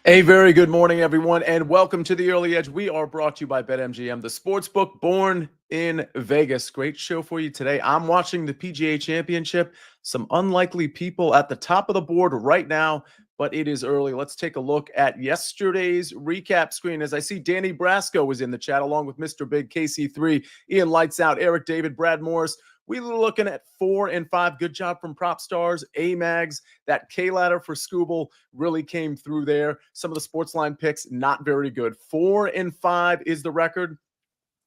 A very good morning, everyone, and welcome to the Early Edge. We are brought to you by BetMGM, the sportsbook born in Vegas. Great show for you today. I'm watching the PGA Championship. Some unlikely people at the top of the board right now, but it is early. Let's take a look at yesterday's recap screen. As I see Danny Brasco was in the chat, along with Mr. Big, KC3, Ian Lights Out, Eric David, Brad Morris. We were looking at 4 and 5. Good job from Prop Stars, A-Mags. That K-ladder for Scooble really came through there. Some of the SportsLine picks, not very good. 4 and 5 is the record,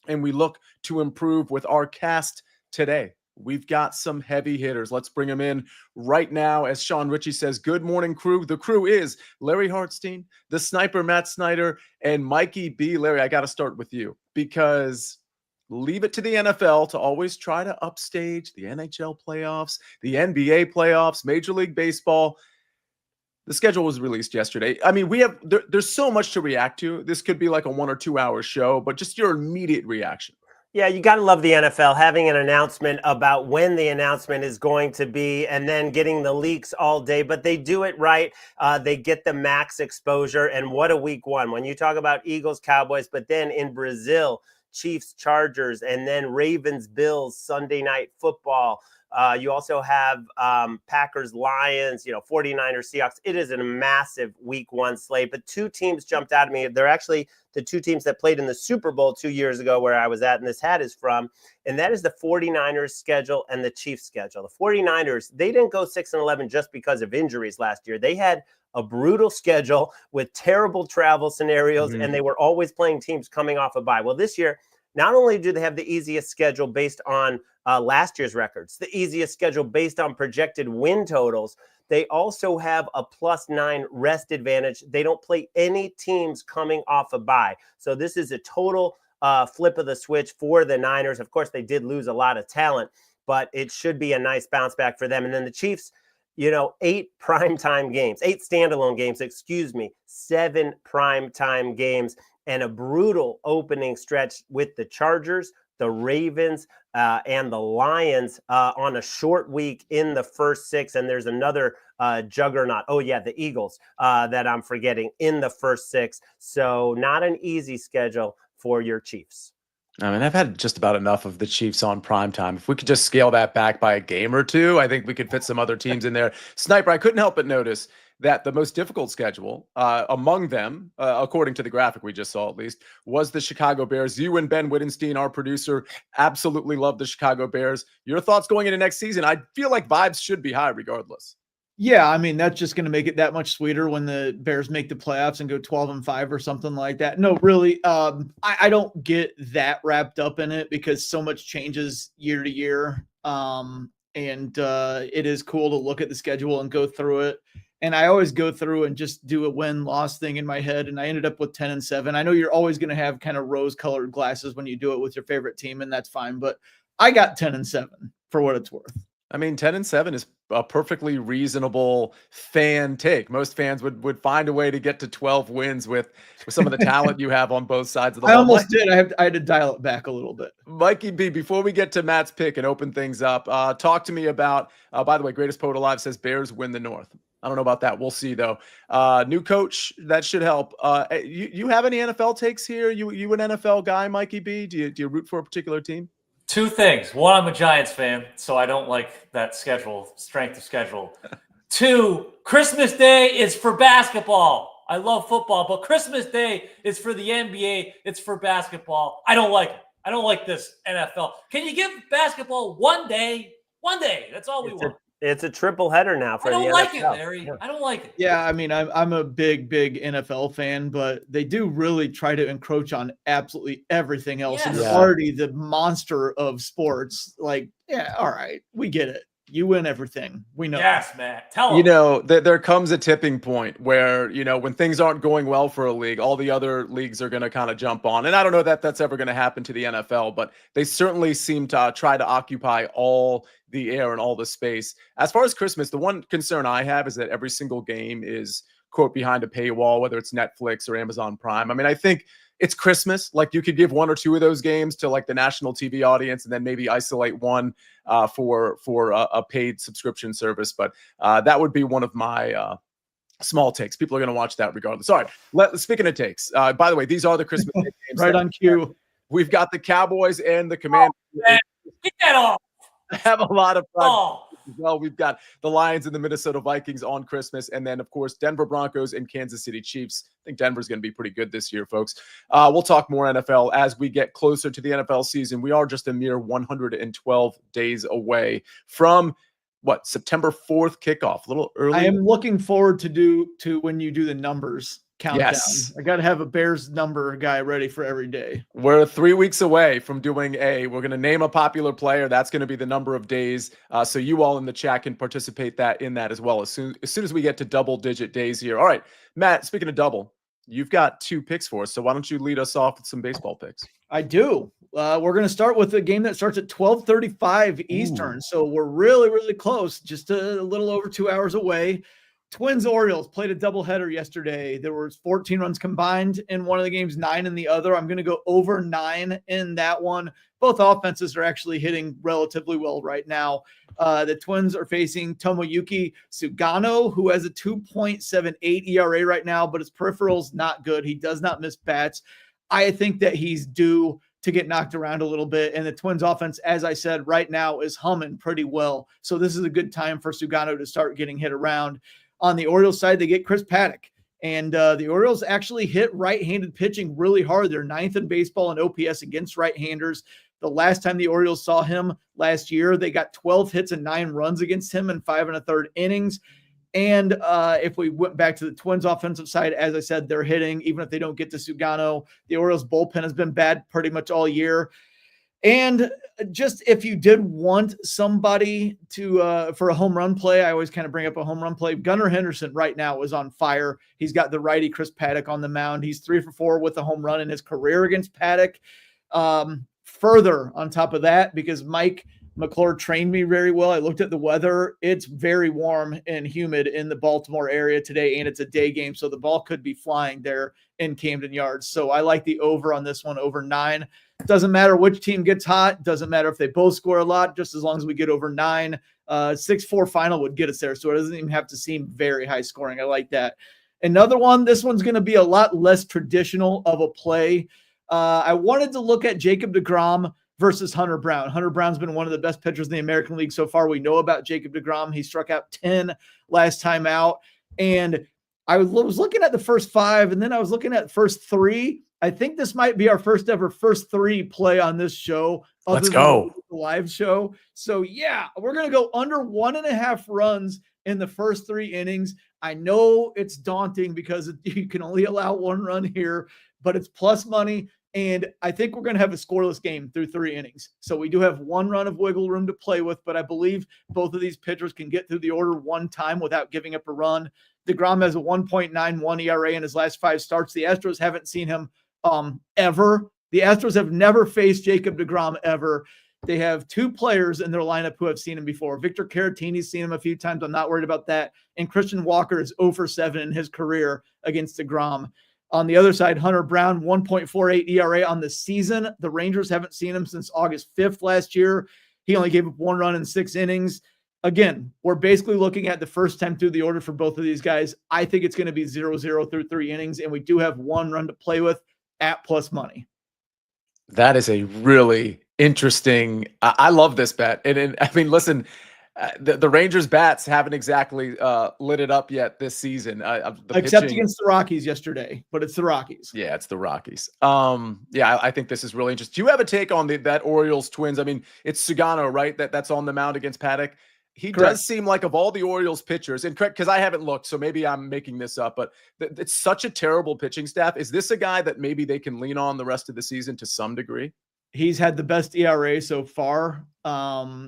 and we look to improve with our cast today. We've got some heavy hitters. Let's bring them in right now. As Sean Ritchie says, good morning, crew. The crew is Larry Hartstein, the Sniper Matt Snyder, and Mikey B. Larry, I got to start with you because leave it to the NFL to always try to upstage the NHL playoffs, the NBA playoffs, Major League Baseball. The schedule was released yesterday. I mean, there's so much to react to. This could be like a 1 or 2 hour show, but just your immediate reaction. Yeah, you got to love the NFL having an announcement about when the announcement is going to be and then getting the leaks all day. But they do it right. They get the max exposure. And what a week one. When you talk about Eagles, Cowboys, but then in Brazil, Chiefs, Chargers, and then Ravens, Bills, Sunday Night Football. You also have Packers, Lions, 49ers, Seahawks. It is a massive week one slate, but 2 teams jumped out at me. They're actually the 2 teams that played in the Super Bowl 2 years ago where I was at, and this hat is from, and that is the 49ers schedule and the Chiefs schedule. The 49ers, they didn't go 6-11 just because of injuries last year. They had a brutal schedule with terrible travel scenarios, and they were always playing teams coming off a bye. Well, this year, not only do they have the easiest schedule based on last year's records, the easiest schedule based on projected win totals, they also have a +9 rest advantage. They don't play any teams coming off a bye. So this is a total flip of the switch for the Niners. Of course, they did lose a lot of talent, but it should be a nice bounce back for them. And then the Chiefs, 8 primetime games, 8 standalone games, 7 primetime games, and a brutal opening stretch with the Chargers, the Ravens, and the Lions on a short week in the first 6. And there's another juggernaut. Oh, yeah, the Eagles that I'm forgetting in the first 6. So not an easy schedule for your Chiefs. I mean, I've had just about enough of the Chiefs on primetime. If we could just scale that back by a game or 2, I think we could fit some other teams in there. Sniper, I couldn't help but notice that the most difficult schedule among them, according to the graphic we just saw at least, was the Chicago Bears. You and Ben Wittenstein, our producer, absolutely love the Chicago Bears. Your thoughts going into next season? I feel like vibes should be high regardless. Yeah, I mean, that's just going to make it that much sweeter when the Bears make the playoffs and go 12-5 or something like that. No, really, I don't get that wrapped up in it because so much changes year to year. And it is cool to look at the schedule and go through it. And I always go through and just do a win-loss thing in my head, and I ended up with 10-7. I know you're always going to have kind of rose-colored glasses when you do it with your favorite team, and that's fine. But I got 10-7 for what it's worth. I mean, 10-7 is a perfectly reasonable fan take. Most fans would find a way to get to 12 wins with some of the talent you have on both sides of the ball. I almost did. I had to dial it back a little bit. Mikey B, before we get to Matt's pick and open things up, talk to me about, by the way, Greatest Poet Alive says Bears win the North. I don't know about that. We'll see, though. New coach, that should help. You have any NFL takes here? You an NFL guy, Mikey B? Do you root for a particular team? 2 things. 1, I'm a Giants fan, so I don't like that strength of schedule. 2, Christmas Day is for basketball. I love football, but Christmas Day is for the NBA. It's for basketball. I don't like it. I don't like this NFL. Can you give basketball 1 day? 1 day. That's all we want. It's a triple header now for the NFL. I don't like it, Larry. I don't like it. Yeah, I mean, I'm a big NFL fan, but they do really try to encroach on absolutely everything else. Yes. And they're already the monster of sports. Like, yeah, all right, we get it. You win everything. We know. Yes, man. Tell them. There comes a tipping point where, when things aren't going well for a league, all the other leagues are going to kind of jump on. And I don't know that that's ever going to happen to the NFL, but they certainly seem to try to occupy all the air and all the space. As far as Christmas, the one concern I have is that every single game is, quote, behind a paywall, whether it's Netflix or Amazon Prime. I mean, I think it's Christmas. Like, you could give 1 or 2 of those games to like the national TV audience and then maybe isolate one for a paid subscription service. But that would be one of my Small takes. People are going to watch that regardless. All right. Speaking of takes, by the way, these are the Christmas Day games. Right on cue. We've got the Cowboys and the Commanders. Man, get that off. Have a lot of fun. Oh. Well, we've got the Lions and the Minnesota Vikings on Christmas. And then, of course, Denver Broncos and Kansas City Chiefs. I think Denver's going to be pretty good this year, folks. We'll talk more NFL as we get closer to the NFL season. We are just a mere 112 days away from September 4th kickoff. A little early. I am looking forward to when you do the numbers countdown. Yes. I got to have a Bears number guy ready for every day. We're 3 weeks away from doing we're going to name a popular player. That's going to be the number of days. So you all in the chat can participate in that as well as soon as we get to double-digit days here. All right, Matt, speaking of double, you've got 2 picks for us. So why don't you lead us off with some baseball picks? I do. We're going to start with a game that starts at 12:35 Eastern. So we're really, really close, just a little over 2 hours away. Twins-Orioles played a doubleheader yesterday. There was 14 runs combined in one of the games, 9 in the other. I'm going to go over 9 in that one. Both offenses are actually hitting relatively well right now. The Twins are facing Tomoyuki Sugano, who has a 2.78 ERA right now, but his peripheral's not good. He does not miss bats. I think that he's due to get knocked around a little bit. And the Twins offense, as I said, right now is humming pretty well. So this is a good time for Sugano to start getting hit around. On the Orioles side, they get Chris Paddock. And the Orioles actually hit right-handed pitching really hard. They're 9th in baseball in OPS against right-handers. The last time the Orioles saw him last year, they got 12 hits and 9 runs against him in 5 1/3 innings. And if we went back to the Twins offensive side, as I said, they're hitting, even if they don't get to Sugano. The Orioles bullpen has been bad pretty much all year. And just if you did want somebody to for a home run play, I always kind of bring up a home run play. Gunnar Henderson right now is on fire. He's got the righty Chris Paddock on the mound. He's 3 for 4 with a home run in his career against Paddock. Further on top of that, because Mike McClure trained me very well, I looked at the weather. It's very warm and humid in the Baltimore area today, and it's a day game, so the ball could be flying there in Camden Yards. So I like the over on this one, over 9. Doesn't matter which team gets hot. Doesn't matter if they both score a lot, just as long as we get over 9. 6-4 final would get us there, so it doesn't even have to seem very high scoring. I like that. Another one, this one's going to be a lot less traditional of a play. I wanted to look at Jacob deGrom versus Hunter Brown. Hunter Brown's been one of the best pitchers in the American League so far. We know about Jacob deGrom. He struck out 10 last time out. And I was looking at the first 5, and then I was looking at the first 3. I think this might be our first ever first 3 play on this show. Let's go. The live show. So, yeah, we're going to go under 1.5 runs in the first 3 innings. I know it's daunting because you can only allow 1 run here, but it's plus money. And I think we're going to have a scoreless game through 3 innings. So we do have 1 run of wiggle room to play with, but I believe both of these pitchers can get through the order 1 time without giving up a run. DeGrom has a 1.91 ERA in his last 5 starts. The Astros haven't seen him ever. The Astros have never faced Jacob deGrom ever. They have 2 players in their lineup who have seen him before. Victor Caratini's seen him a few times. I'm not worried about that. And Christian Walker is 0 for 7 in his career against deGrom. On the other side, Hunter Brown, 1.48 ERA on the season. The Rangers haven't seen him since August 5th last year. He only gave up 1 run in 6 innings. Again, we're basically looking at the first time through the order for both of these guys. I think it's going to be 0-0 through 3 innings, and we do have 1 run to play with at plus money. That is a really interesting. I love this bet. And I mean, listen, the Rangers bats haven't exactly lit it up yet this season. Except against the Rockies yesterday, but it's the Rockies. Yeah, it's the Rockies. Yeah, I think this is really interesting. Do you have a take on that Orioles Twins? I mean, it's Sugano, right? That's on the mound against Paddock. He Correct. Does seem like, of all the Orioles pitchers, and correct, because I haven't looked, so maybe I'm making this up, but it's such a terrible pitching staff. Is this a guy that maybe they can lean on the rest of the season to some degree? He's had the best ERA so far.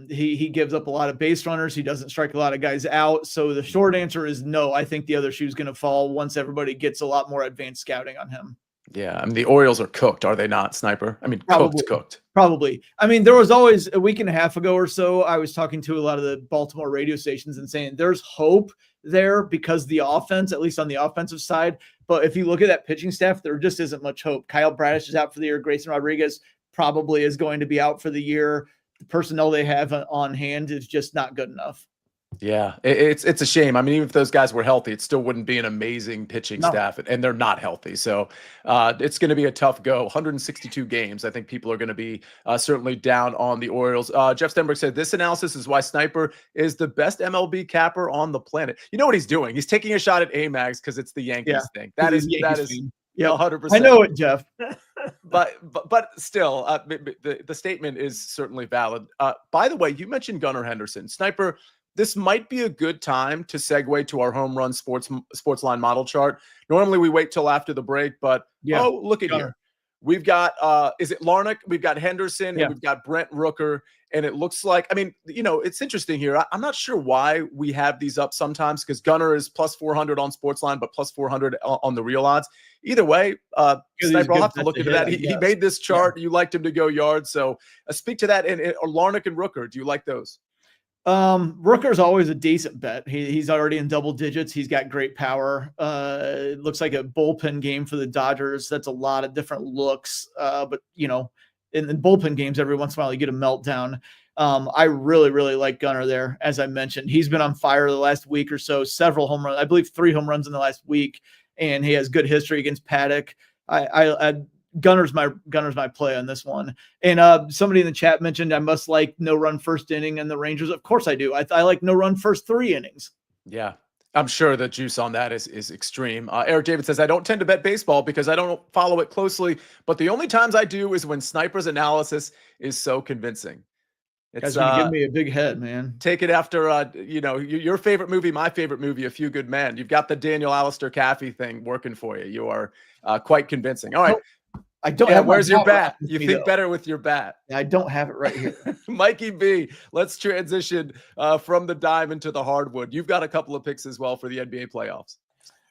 He gives up a lot of base runners. He doesn't strike a lot of guys out. So the short answer is no. I think the other shoe's going to fall once everybody gets a lot more advanced scouting on him. Yeah, I mean, the Orioles are cooked, are they not, Sniper? I mean, cooked. Probably. I mean, there was always a week and a half ago or so, I was talking to a lot of the Baltimore radio stations and saying there's hope there because the offense, at least on the offensive side. But if you look at that pitching staff, there just isn't much hope. Kyle Bradish is out for the year. Grayson Rodriguez probably is going to be out for the year. The personnel they have on hand is just not good enough. Yeah, it's a shame. I mean, even if those guys were healthy, it still wouldn't be an amazing pitching No. staff, and they're not healthy. So it's going to be a tough go. 162 games. I think people are going to be certainly down on the Orioles. Jeff Stenberg said this analysis is why Snyper is the best MLB capper on the planet. You know what he's doing? He's taking a shot at Amags because it's the Yankees thing. That is Yeah, 100%. I know it, Jeff. but still, the statement is certainly valid. By the way, you mentioned Gunnar Henderson. Sniper, this might be a good time to segue to our home run sports line model chart. Normally we wait till after the break, but oh, look at here. We've got is it Larnach? We've got Henderson and we've got Brent Rooker. And it looks like, I mean, you know, it's interesting here. I'm not sure why we have these up sometimes, because Gunnar is plus 400 on Sportsline, but plus 400 on the real odds. Either way, Sniper, I'll have to look into that. He made this chart. You liked him to go yards. So speak to that. And Larnach and Rooker, do you like those? Rooker's always a decent bet. He's already in double digits. He's got great power. It looks like a bullpen game for the Dodgers. That's a lot of different looks. But you know, in bullpen games, every once in a while you get a meltdown. I really, really like Gunnar there. As I mentioned, he's been on fire the last week or so, several home runs, I believe 3 home runs in the last week. And he has good history against Paddock. Gunner's my play on this one. And somebody in the chat mentioned I must like no run first inning and the Rangers. Of course I do. I like no run first 3 innings. Yeah, I'm sure the juice on that is extreme. Eric David says, I don't tend to bet baseball because I don't follow it closely, but the only times I do is when Sniper's analysis is so convincing. It's gonna give me a big head, man. Take it after you know, your favorite movie, my favorite movie, A Few Good Men. You've got the Daniel Alistair Caffey thing working for you. You are quite convincing. All right. I don't have where's your bat? You think better with your bat. I don't have it right here. Mikey B, let's transition from the dime into the hardwood. You've got a couple of picks as well for the NBA playoffs.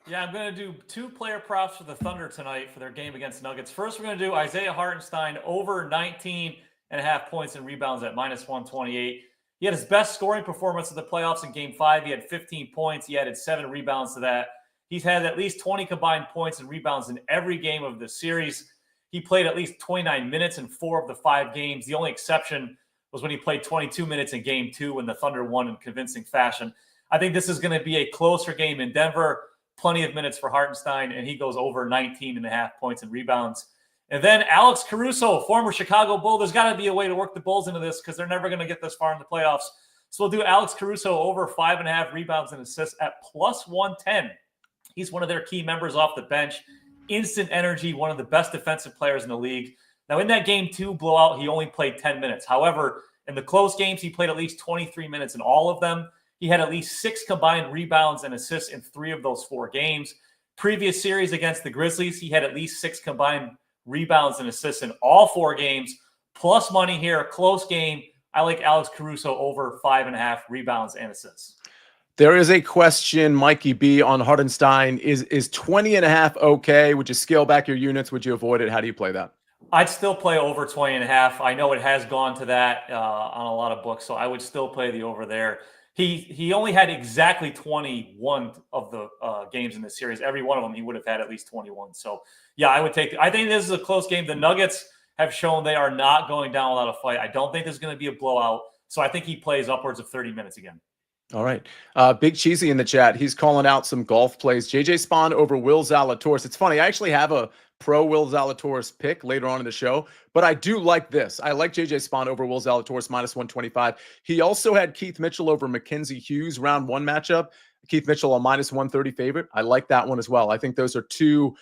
Yeah, I'm going to do 2 player props for the Thunder tonight for their game against Nuggets. First, we're going to do Isaiah Hartenstein over 19.5 points and rebounds at -128. He had his best scoring performance of the playoffs in Game 5. He had 15 points. He added 7 rebounds to that. He's had at least 20 combined points and rebounds in every game of the series. He played at least 29 minutes in 4 of the 5 games. The only exception was when he played 22 minutes in Game 2 when the Thunder won in convincing fashion. I think this is going to be a closer game in Denver. Plenty of minutes for Hartenstein, and he goes over 19.5 points and rebounds. And then Alex Caruso, former Chicago Bull. There's got to be a way to work the Bulls into this because they're never going to get this far in the playoffs. So we'll do Alex Caruso over 5.5 rebounds and assists at +110. He's one of their key members off the bench. Instant energy, one of the best defensive players in the league. Now, in that Game 2 blowout, he only played 10 minutes. However, in the close games, he played at least 23 minutes in all of them. He had at least 6 combined rebounds and assists in 3 of those 4 games. Previous series against the Grizzlies, he had at least 6 combined rebounds and assists in all 4 games. Plus money here, close game. I like Alex Caruso over 5.5 rebounds and assists. There is a question, Mikey B, on Hartenstein. Is 20.5 okay? Would you scale back your units? Would you avoid it? How do you play that? I'd still play over 20.5. I know it has gone to that on a lot of books, so I would still play the over there. He only had exactly 21 of the games in the series. Every one of them, he would have had at least 21. So, yeah, I think this is a close game. The Nuggets have shown they are not going down without a fight. I don't think there's going to be a blowout. So I think he plays upwards of 30 minutes again. All right. Big Cheesy in the chat. He's calling out some golf plays. JJ Spawn over Will Zalatoris. It's funny. I actually have a pro Will Zalatoris pick later on in the show, but I do like this. I like JJ Spawn over Will Zalatoris -125. He also had Keith Mitchell over Mackenzie Hughes round 1 matchup. Keith Mitchell a -130 favorite. I like that one as well. I think those are 2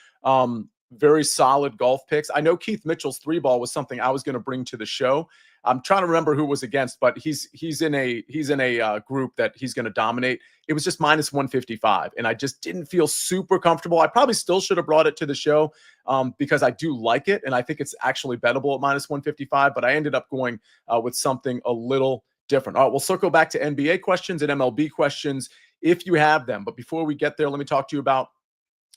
very solid golf picks. I know Keith Mitchell's 3-ball was something I was going to bring to the show. I'm trying to remember who was against, but he's in a group that he's going to dominate. It was just -155, and I just didn't feel super comfortable. I probably still should have brought it to the show because I do like it, and I think it's actually bettable at -155. But I ended up going with something a little different. All right, we'll circle back to NBA questions and MLB questions if you have them. But before we get there, let me talk to you about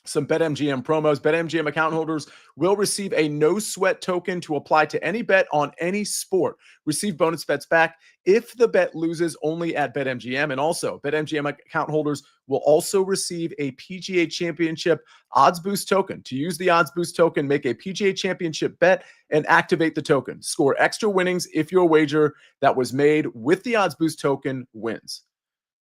some BetMGM promos. BetMGM account holders will receive a no-sweat token to apply to any bet on any sport. Receive bonus bets back if the bet loses only at BetMGM. And also, BetMGM account holders will also receive a PGA Championship odds boost token. To use the odds boost token, make a PGA Championship bet and activate the token. Score extra winnings if your wager that was made with the odds boost token wins.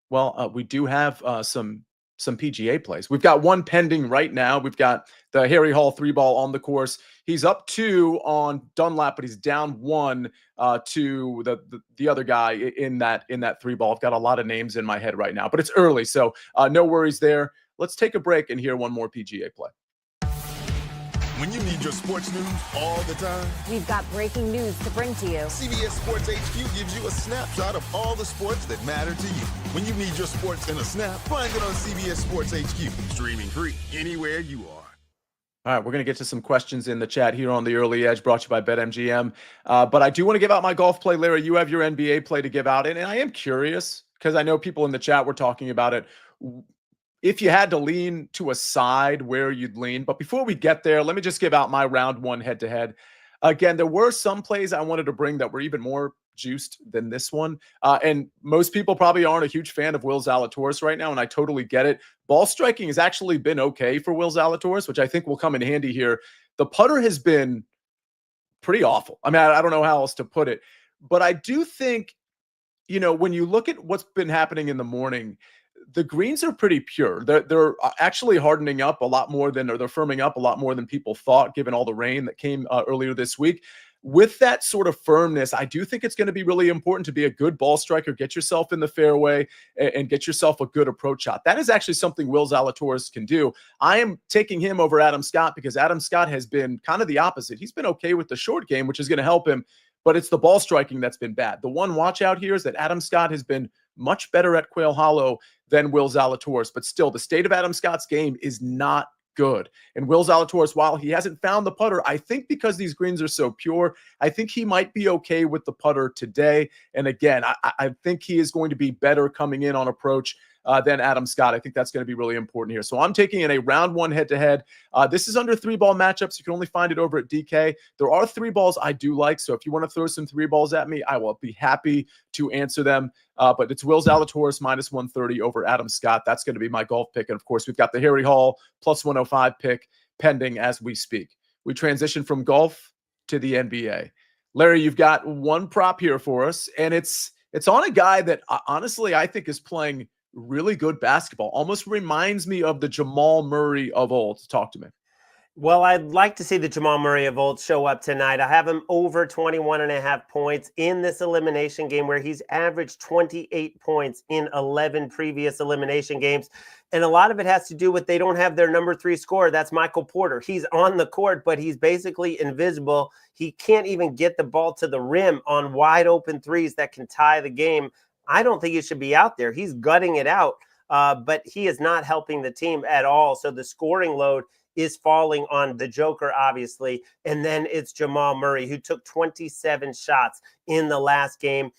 Well, we do have some PGA plays. We've got one pending right now. We've got the Harry Hall 3-ball on the course. He's up 2 on Dunlap, but he's down 1 to the other guy in that 3-ball. I've got a lot of names in my head right now, but it's early, so no worries there. Let's take a break and hear one more PGA play. When you need your sports news all the time, we've got breaking news to bring to you. CBS Sports HQ gives you a snapshot of all the sports that matter to you. When you need your sports in a snap, find it on CBS Sports HQ, streaming free anywhere you are. All right, we're going to get to some questions in the chat here on the Early Edge, brought to you by BetMGM. But I do want to give out my golf play. Larry, you have your NBA play to give out. And I am curious, because I know people in the chat were talking about it, if you had to lean to a side, where you'd lean. But before we get there, let me just give out my round 1 head-to-head. Again, there were some plays I wanted to bring that were even more juiced than this one. And most people probably aren't a huge fan of Will Zalatoris right now, and I totally get it. Ball striking has actually been okay for Will Zalatoris, which I think will come in handy here. The putter has been pretty awful. I mean, I don't know how else to put it. But I do think, when you look at what's been happening in the morning, the greens are pretty pure. They're actually hardening up a lot more than, or they're firming up a lot more than people thought, given all the rain that came earlier this week. With that sort of firmness, I do think it's going to be really important to be a good ball striker, get yourself in the fairway, and get yourself a good approach shot. That is actually something Will Zalatoris can do. I am taking him over Adam Scott because Adam Scott has been kind of the opposite. He's been okay with the short game, which is going to help him, but it's the ball striking that's been bad. The one watch out here is that Adam Scott has been much better at Quail Hollow than Will Zalatoris, but still the state of Adam Scott's game is not good. And Will Zalatoris, while he hasn't found the putter, I think because these greens are so pure, I think he might be okay with the putter today. And again, I think he is going to be better coming in on approach than Adam Scott. I think that's going to be really important here. So I'm taking in a round 1 head-to-head. This is under 3-ball matchups. You can only find it over at DK. There are 3-balls I do like, so if you want to throw some 3-balls at me, I will be happy to answer them. But it's Will Zalatoris minus 130 over Adam Scott. That's going to be my golf pick. And of course, we've got the Harry Hall plus 105 pick pending as we speak. We transition from golf to the NBA. Larry, you've got one prop here for us, and it's on a guy that honestly I think is playing really good basketball. Almost reminds me of the Jamal Murray of old. Talk to me. Well, I'd like to see the Jamal Murray of old show up tonight. I have him over 21.5 points in this elimination game where he's averaged 28 points in 11 previous elimination games. And a lot of it has to do with they don't have their number 3 scorer. That's Michael Porter. He's on the court, but he's basically invisible. He can't even get the ball to the rim on wide open threes that can tie the game. I don't think he should be out there. He's gutting it out, but he is not helping the team at all. So the scoring load is falling on the Joker, obviously. And then it's Jamal Murray, who took 27 shots in the last game.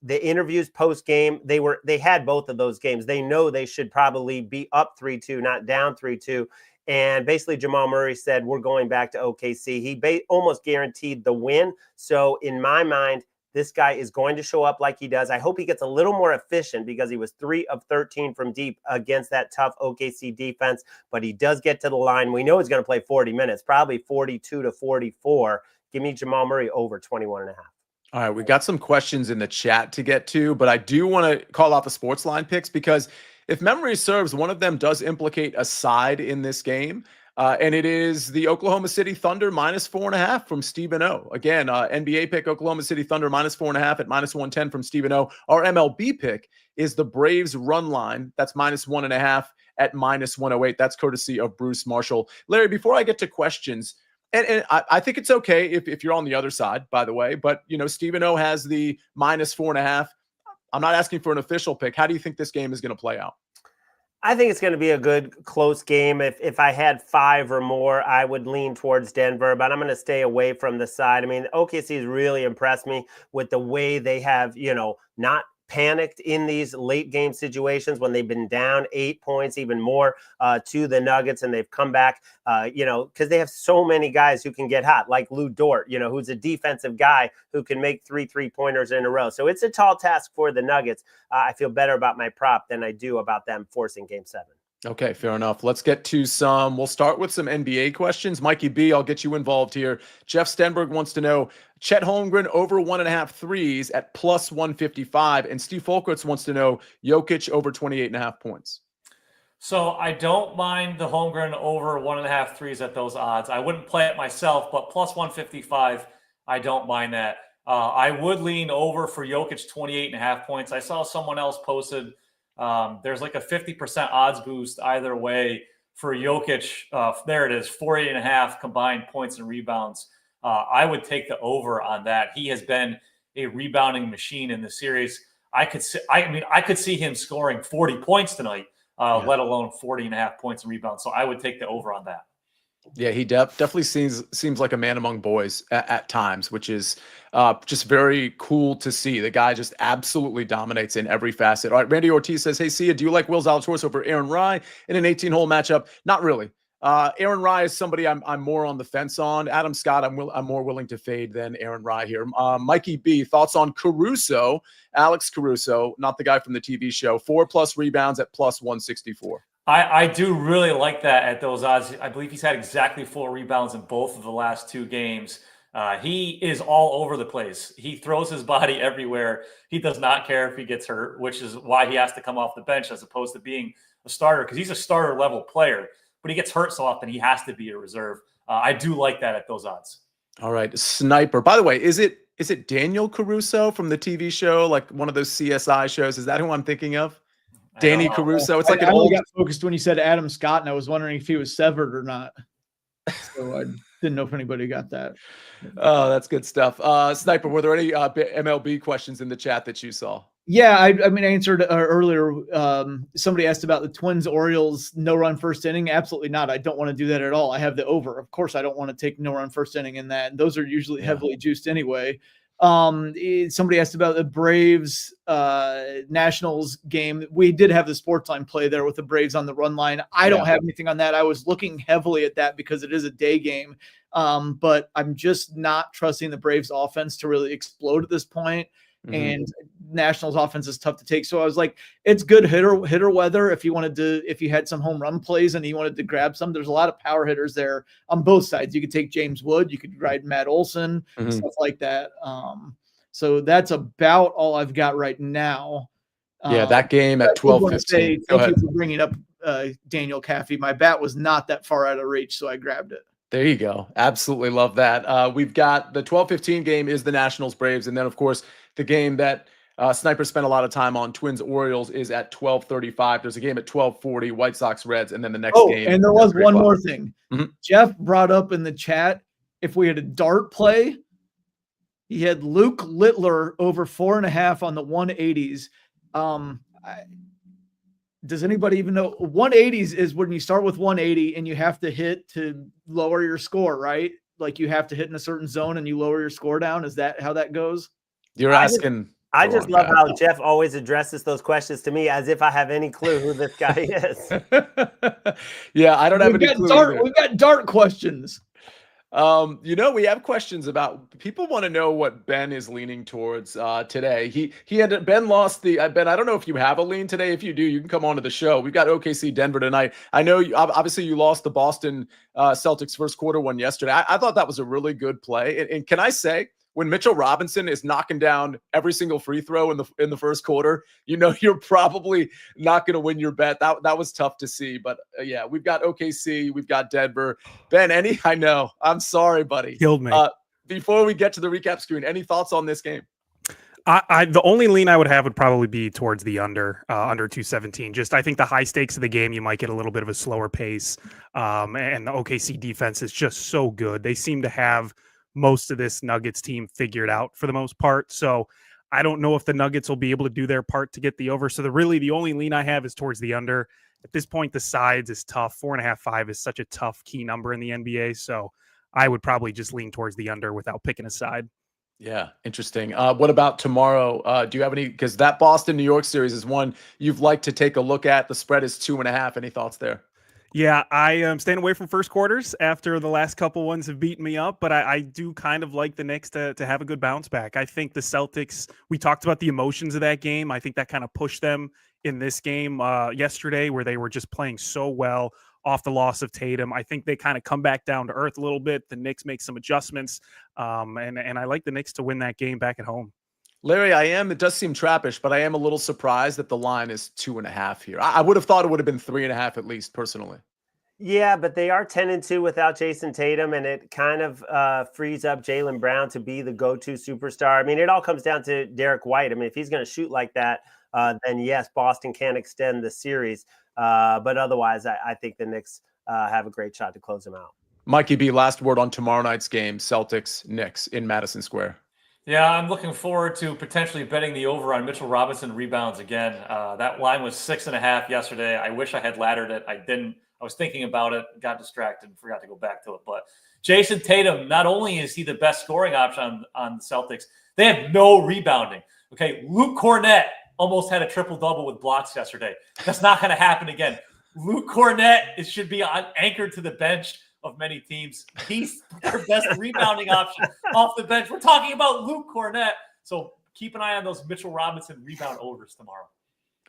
The interviews post-game, they had both of those games. They know they should probably be up 3-2, not down 3-2. And basically Jamal Murray said, we're going back to OKC. He almost guaranteed the win. So in my mind, this guy is going to show up like he does. I hope he gets a little more efficient because he was 3 of 13 from deep against that tough OKC defense, but he does get to the line. We know he's going to play 40 minutes, probably 42 to 44. Give me Jamal Murray over 21.5. All right, we got some questions in the chat to get to, but I do want to call out the SportsLine picks because if memory serves, one of them does implicate a side in this game. And it is the Oklahoma City Thunder minus 4.5 from Stephen O. Again, NBA pick Oklahoma City Thunder minus 4.5 at minus 110 from Stephen O. Our MLB pick is the Braves run line. That's minus 1.5 at minus 108. That's courtesy of Bruce Marshall. Larry, before I get to questions, and I think it's okay if you're on the other side, by the way, but Stephen O has the minus 4.5. I'm not asking for an official pick. How do you think this game is going to play out? I think it's going to be a good, close game. If I had 5 or more, I would lean towards Denver, but I'm going to stay away from the side. I mean, OKC has really impressed me with the way they have, not panicked in these late game situations when they've been down 8 points, even more to the Nuggets, and they've come back, because they have so many guys who can get hot, like Lou Dort, who's a defensive guy who can make 3 3-pointers in a row. So it's a tall task for the Nuggets. I feel better about my prop than I do about them forcing Game 7. Okay, fair enough. Let's get to we'll start with some NBA questions. Mikey B, I'll get you involved here. Jeff Stenberg wants to know, Chet Holmgren over 1.5 threes at plus 155. And Steve Folkerts wants to know Jokic over 28.5 points. So I don't mind the Holmgren over 1.5 threes at those odds. I wouldn't play it myself, but plus 155, I don't mind that. I would lean over for Jokic 28.5 points. I saw someone else posted there's like a 50% odds boost either way for Jokic. There it is, 48.5 combined points and rebounds. I would take the over on that. He has been a rebounding machine in the series. I could see him scoring 40 points tonight, let alone 40.5 points and rebounds. So I would take the over on that. Yeah, he definitely seems like a man among boys at times, which is just very cool to see. The guy just absolutely dominates in every facet. All right, Randy Ortiz says, hey, Sia, do you like Will Zalatoris over Aaron Rye in an 18-hole matchup? Not really. Aaron Rye is somebody I'm more on the fence on. Adam Scott, I'm more willing to fade than Aaron Rye here. Mikey B, thoughts on Caruso, Alex Caruso, not the guy from the TV show, 4+ rebounds at plus 164. I do really like that at those odds. I believe he's had exactly 4 rebounds in both of the last 2 games. He is all over the place. He throws his body everywhere. He does not care if he gets hurt, which is why he has to come off the bench as opposed to being a starter, because he's a starter level player, but he gets hurt so often he has to be a reserve. I do like that at those odds. All right, Snyper. By the way, is it Daniel Caruso from the TV show, like one of those CSI shows? Is that who I'm thinking of? Danny Caruso. It's like I only got focused when you said Adam Scott, and I was wondering if he was severed or not. So I didn't know if anybody got that. Oh, that's good stuff. Sniper, were there any MLB questions in the chat that you saw? Yeah, I answered earlier. Somebody asked about the Twins-Orioles no-run first inning. Absolutely not. I don't want to do that at all. I have the over. Of course, I don't want to take no-run first inning in that. Those are usually heavily juiced anyway. Somebody asked about the Braves Nationals game. We did have the SportsLine play there with the Braves on the run line. I don't have anything on that. I was looking heavily at that because it is a day game. But I'm just not trusting the Braves offense to really explode at this point. Mm-hmm. And Nationals offense is tough to take. So I was like, it's good hitter weather. If you had some home run plays and you wanted to grab some, there's a lot of power hitters there on both sides. You could take James Wood, you could ride Matt Olson, stuff like that. So that's about all I've got right now. That game at 12:15. Thank you for bringing up Daniel Caffey. My bat was not that far out of reach, so I grabbed it. There you go. Absolutely love that. We've got the 12:15 game is the Nationals Braves, and then of course the game that Sniper spent a lot of time on, Twins Orioles, is at 12:35. There's a game at 12:40, White Sox Reds, and then the next game. And there was one more thing. Mm-hmm. Jeff brought up in the chat, if we had a dart play, he had Luke Littler over 4.5 on the 180s. Does anybody even know 180s is when you start with 180 and you have to hit to lower your score, right? Like you have to hit in a certain zone and you lower your score down. Is that how that goes? You're asking. I just love how Jeff always addresses those questions to me as if I have any clue who this guy is. Yeah, I don't have any clue. We've got dart questions. We have questions about, people want to know what Ben is leaning towards today. Ben lost Ben, I don't know if you have a lean today. If you do, you can come on to the show. We've got OKC Denver tonight. I know obviously you lost the Boston Celtics first quarter one yesterday. I thought that was a really good play. And can I say, when Mitchell Robinson is knocking down every single free throw in the first quarter, you're probably not going to win your bet. That was tough to see. But we've got OKC, we've got Denver. Ben, I know. I'm sorry, buddy. Killed me. Before we get to the recap screen, any thoughts on this game? The only lean I would have would probably be towards the under 217. Just I think the high stakes of the game, you might get a little bit of a slower pace. And the OKC defense is just so good. They seem to have most of this Nuggets team figured out for the most part. So I don't know if the Nuggets will be able to do their part to get the over. So the only lean I have is towards the under. At this point, the sides is tough. 4.5, 5 is such a tough key number in the NBA. So I would probably just lean towards the under without picking a side. Yeah, interesting. What about tomorrow? Do you have any, because that Boston-New York series is one you've liked to take a look at. The spread is 2.5. Any thoughts there? Yeah, I am staying away from first quarters after the last couple ones have beaten me up, but I do kind of like the Knicks to have a good bounce back. I think the Celtics, we talked about the emotions of that game. I think that kind of pushed them in this game yesterday where they were just playing so well. off the loss of Tatum. I think they kind of come back down to earth a little bit. The Knicks make some adjustments, and I like the Knicks to win that game back at home. Larry, it does seem trappish, but I am a little surprised that the line is 2.5 here. I would have thought it would have been 3.5 at least, personally. Yeah, but they are 10-2 without Jason Tatum, and it kind of frees up Jaylen Brown to be the go-to superstar. I mean, it all comes down to Derek White. I mean, if he's going to shoot like that, then yes, Boston can extend the series. But otherwise, I think the Knicks have a great shot to close them out. Mikey B, last word on tomorrow night's game, Celtics-Knicks in Madison Square. Yeah, I'm looking forward to potentially betting the over on Mitchell Robinson rebounds again. That line was 6.5 yesterday. I wish I had laddered it. I didn't. I was thinking about it, got distracted, and forgot to go back to it. But Jason Tatum, not only is he the best scoring option on the Celtics, they have no rebounding. Okay, Luke Cornett almost had a triple-double with blocks yesterday. That's not going to happen again. Luke Cornett should be anchored to the bench of many teams. He's their best rebounding option off the bench. We're talking about Luke Cornett. So keep an eye on those Mitchell Robinson rebound overs tomorrow.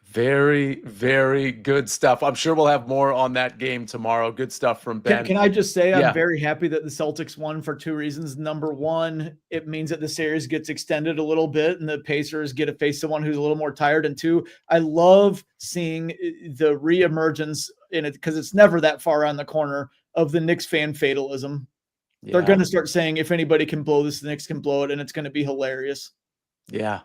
Very, very good stuff. I'm sure we'll have more on that game tomorrow. Good stuff from Ben. Can I just say I'm very happy that the Celtics won for two reasons. Number one, it means that the series gets extended a little bit and the Pacers get to face someone who's a little more tired. And two, I love seeing the reemergence in it because it's never that far around the corner of the Knicks fan fatalism. Yeah. They're going to start saying if anybody can blow this, the Knicks can blow it, and it's going to be hilarious. Yeah.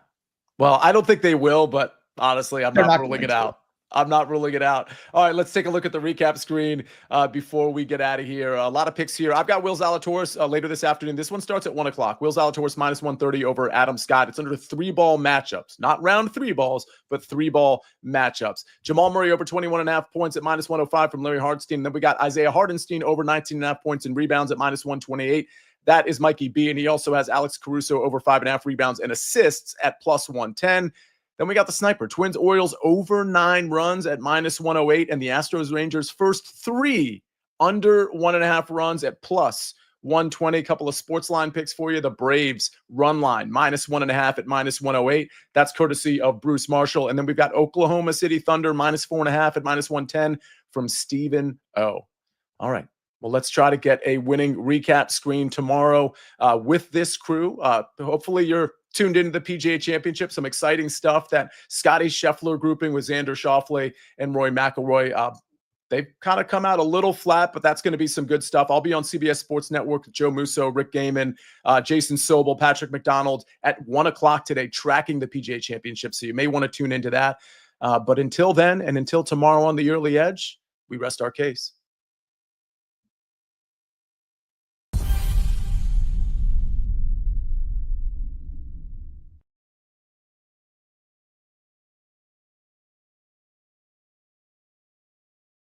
Well, I don't think they will, but honestly, I'm not ruling it out. I'm not ruling it out. All right, let's take a look at the recap screen before we get out of here. A lot of picks here. I've got Will Zalatoris later this afternoon. This one starts at 1 o'clock. Will Zalatoris minus 130 over Adam Scott. It's under 3-ball matchups. Not round 3 balls, but 3-ball matchups. Jamal Murray over 21.5 points at minus 105 from Larry Hartstein. Then we got Isaiah Hartenstein over 19.5 points and rebounds at minus 128. That is Mikey B, and he also has Alex Caruso over 5.5 rebounds and assists at plus 110. Then we got the Snyper. Twins Orioles over 9 runs at minus 108. And the Astros Rangers first 3 under 1.5 runs at plus 120. A couple of SportsLine picks for you. The Braves run line minus 1.5 at minus 108. That's courtesy of Bruce Marshall. And then we've got Oklahoma City Thunder minus 4.5 at minus 110 from Stephen O. All right. Well, let's try to get a winning recap screen tomorrow with this crew. Hopefully you're tuned into the PGA Championship. Some exciting stuff. That Scotty Scheffler grouping with Xander Schauffele and Rory McIlroy. They've kind of come out a little flat, but that's going to be some good stuff. I'll be on CBS Sports Network with Joe Musso, Rick Gaiman, Jason Sobel, Patrick McDonald at 1 o'clock today, tracking the PGA Championship. So you may want to tune into that. But until then, and until tomorrow on the Early Edge, we rest our case.